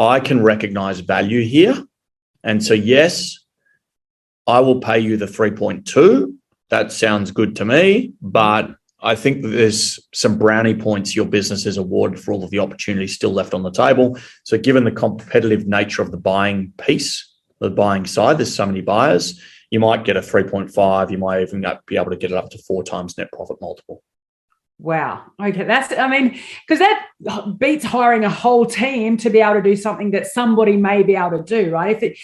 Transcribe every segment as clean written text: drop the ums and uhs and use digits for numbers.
I can recognize value here. And so, yes, I will pay you the 3.2. That sounds good to me, but I think that there's some brownie points your business is awarded for all of the opportunities still left on the table. So given the competitive nature of the buying piece, the buying side, there's so many buyers, you might get a 3.5. You might even be able to get it up to 4 times net profit multiple. Wow. Okay. Because that beats hiring a whole team to be able to do something that somebody may be able to do, right?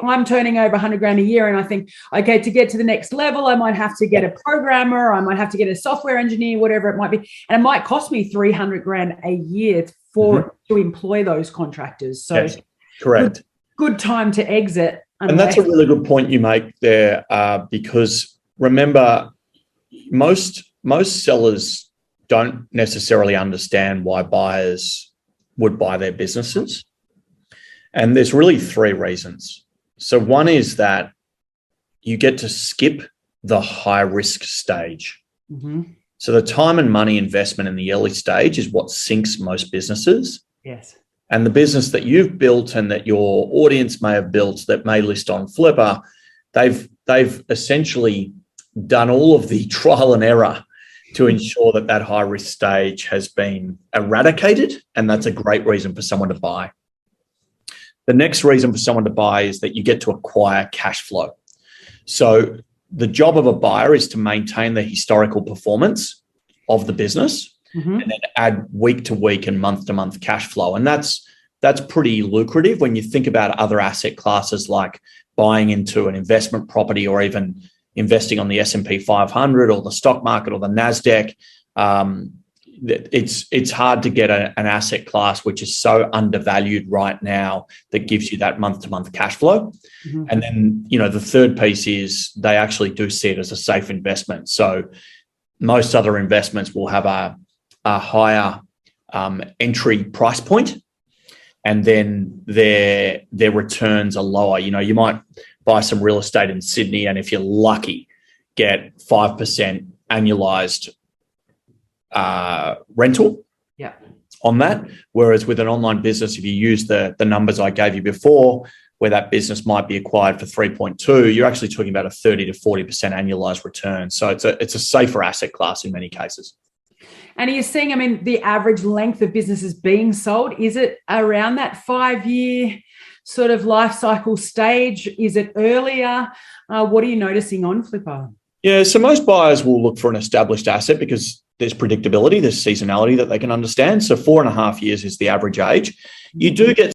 I'm turning over 100 grand a year and I think, okay, to get to the next level, I might have to get a programmer, I might have to get a software engineer, whatever it might be. And it might cost me 300 grand a year to employ those contractors. So yes, correct. Good time to exit. And that's a really good point you make there, because remember, most sellers don't necessarily understand why buyers would buy their businesses. And there's really 3 reasons. So one is that you get to skip the high risk stage. So the time and money investment in the early stage is what sinks most businesses. Yes. And the business that you've built and that your audience may have built that may list on Flippa, they've essentially done all of the trial and error to ensure that high risk stage has been eradicated. And that's a great reason for someone to buy. The next reason for someone to buy is that you get to acquire cash flow. So the job of a buyer is to maintain the historical performance of the business and then add week to week and month to month cash flow. And that's pretty lucrative when you think about other asset classes like buying into an investment property or even investing on the S&P 500 or the stock market or the NASDAQ. It's hard to get an asset class which is so undervalued right now that gives you that month-to-month cash flow. And then, the third piece is they actually do see it as a safe investment. So most other investments will have a higher entry price point, and then their returns are lower. You might buy some real estate in Sydney, and if you're lucky, get 5% annualized rental on that. Whereas with an online business, if you use the numbers I gave you before, where that business might be acquired for 3.2, you're actually talking about a 30 to 40% annualized return. So it's a safer asset class in many cases. And are you seeing, the average length of businesses being sold, is it around that 5-year sort of life cycle stage? Is it earlier? What are you noticing on Flippa? Yeah, so most buyers will look for an established asset because there's predictability, there's seasonality that they can understand. So 4.5 years is the average age. You do get